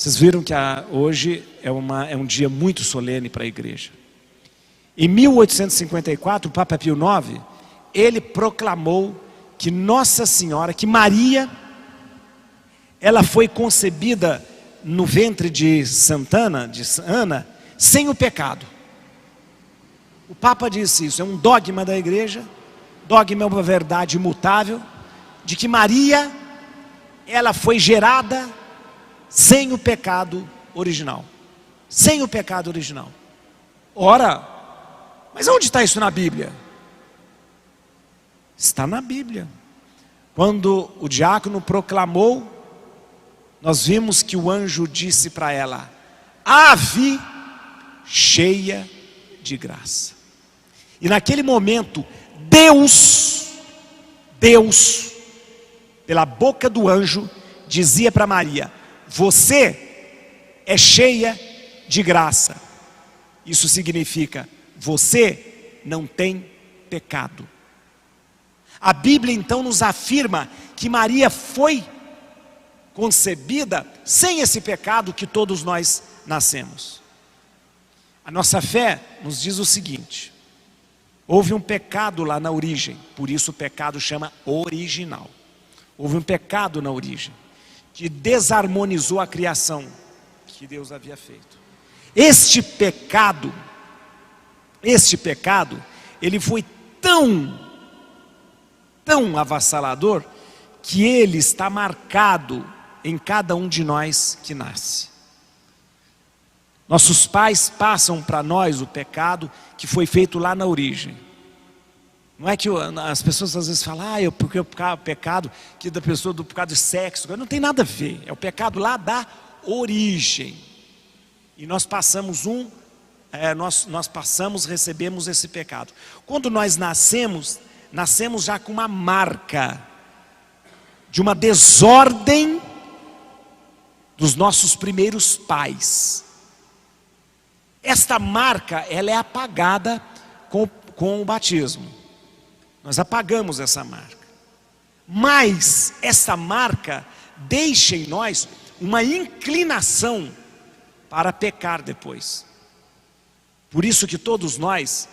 Vocês viram que hoje é um dia muito solene para a igreja. Em 1854, o Papa Pio IX, ele proclamou que Nossa Senhora, que Maria, ela foi concebida no ventre de Ana, sem o pecado. O Papa disse isso, é um dogma da igreja, dogma é uma verdade imutável, de que Maria, ela foi gerada sem o pecado original. Sem o pecado original. Ora, mas onde está isso na Bíblia? Está na Bíblia. Quando o diácono proclamou, nós vimos que o anjo disse para ela: ave cheia de graça. E naquele momento, Deus, pela boca do anjo, dizia para Maria: você é cheia de graça. Isso significa, você não tem pecado. A Bíblia então nos afirma que Maria foi concebida sem esse pecado que todos nós nascemos. A nossa fé nos diz o seguinte: houve um pecado lá na origem, por isso o pecado chama original. Houve um pecado na origem, que desarmonizou a criação que Deus havia feito. Este pecado, ele foi tão avassalador, que ele está marcado em cada um de nós que nasce. Nossos pais passam para nós o pecado que foi feito lá na origem. Não é que as pessoas às vezes falam: porque o pecado que da pessoa do pecado de sexo, não tem nada a ver, é o pecado lá da origem. E nós passamos recebemos esse pecado. Quando nós nascemos já com uma marca de uma desordem dos nossos primeiros pais. Esta marca, ela é apagada com o batismo. Nós apagamos essa marca. Mas essa marca deixa em nós uma inclinação para pecar depois. Por isso que todos nós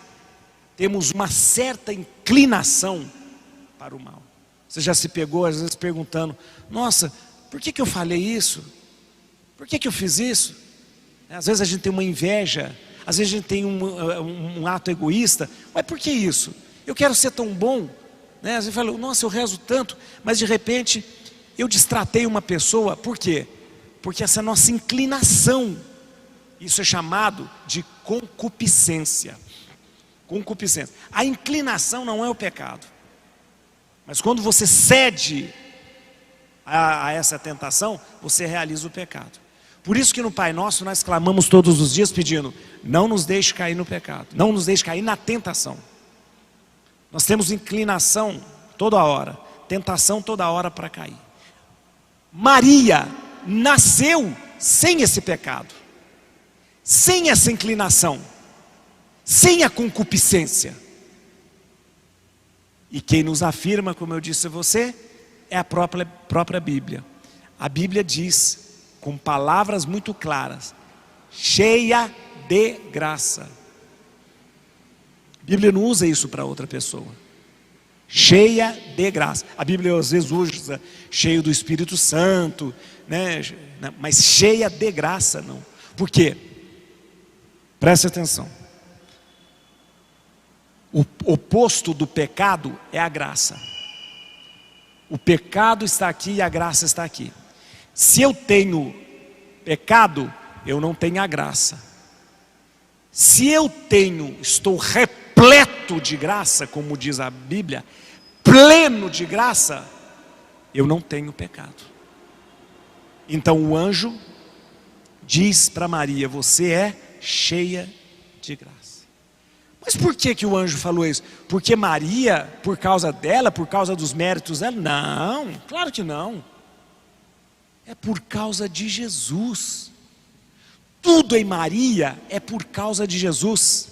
temos uma certa inclinação para o mal. Você já se pegou às vezes perguntando: nossa, por que eu falei isso? Por que eu fiz isso? Às vezes a gente tem uma inveja, às vezes a gente tem um ato egoísta. Mas por que isso? Eu quero ser tão bom, né? Às vezes eu falo: nossa, eu rezo tanto, mas de repente eu destratei uma pessoa. Por quê? Porque essa nossa inclinação, isso é chamado de concupiscência. Concupiscência. A inclinação não é o pecado, mas quando você cede a essa tentação, você realiza o pecado. Por isso que no Pai Nosso nós clamamos todos os dias pedindo: não nos deixe cair no pecado, não nos deixe cair na tentação. Nós temos inclinação toda hora, tentação toda hora para cair. Maria nasceu sem esse pecado, sem essa inclinação, sem a concupiscência. E quem nos afirma, como eu disse a você, é a própria Bíblia. A Bíblia diz, com palavras muito claras: cheia de graça. A Bíblia não usa isso para outra pessoa. Cheia de graça. A Bíblia às vezes usa cheio do Espírito Santo, né? Mas cheia de graça não. Por quê? Preste atenção. O oposto do pecado é a graça. O pecado está aqui e a graça está aqui. Se eu tenho pecado, eu não tenho a graça. Se eu estou repleto de graça, como diz a Bíblia, pleno de graça, eu não tenho pecado. Então o anjo diz para Maria: você é cheia de graça. Mas por que o anjo falou isso? Porque Maria, por causa dela, por causa dos méritos dela? Não, claro que não. É por causa de Jesus. Tudo em Maria é por causa de Jesus.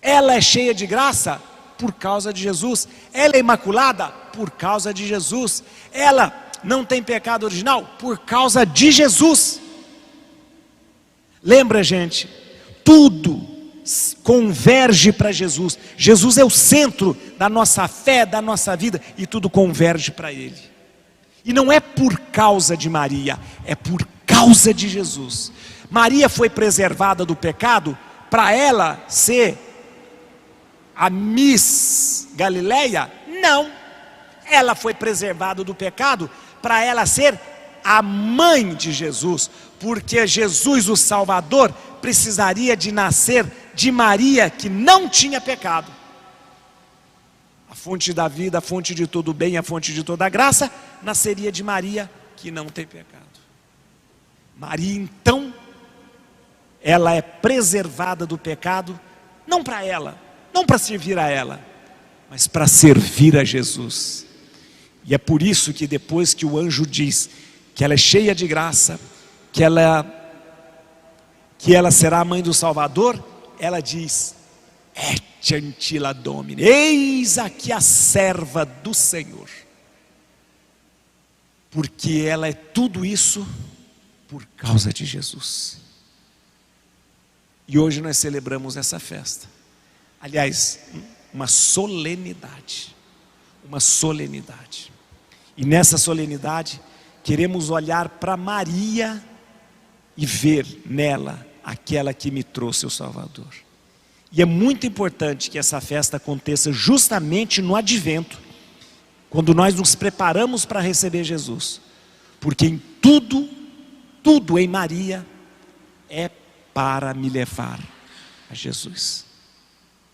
Ela é cheia de graça por causa de Jesus. Ela é imaculada por causa de Jesus. Ela não tem pecado original por causa de Jesus. Lembra, gente? Tudo converge para Jesus. Jesus é o centro da nossa fé, da nossa vida, e tudo converge para Ele. E não é por causa de Maria, é por causa de Jesus. Maria foi preservada do pecado para ela ser a Miss Galileia? Não. Ela foi preservada do pecado para ela ser a mãe de Jesus, porque Jesus, o Salvador, precisaria de nascer de Maria, que não tinha pecado. A fonte da vida, a fonte de todo bem, a fonte de toda graça, nasceria de Maria, que não tem pecado. Maria, então, ela é preservada do pecado, não para ela, não para servir a ela, mas para servir a Jesus. E é por isso que depois que o anjo diz que ela é cheia de graça, que ela será a mãe do Salvador, ela diz: Et antila Domini, eis aqui a serva do Senhor. Porque ela é tudo isso por causa de Jesus. E hoje nós celebramos essa festa. Aliás, uma solenidade. Uma solenidade. E nessa solenidade, queremos olhar para Maria e ver nela aquela que me trouxe o Salvador. E é muito importante que essa festa aconteça justamente no advento, quando nós nos preparamos para receber Jesus. Porque em tudo em Maria é para me levar a Jesus.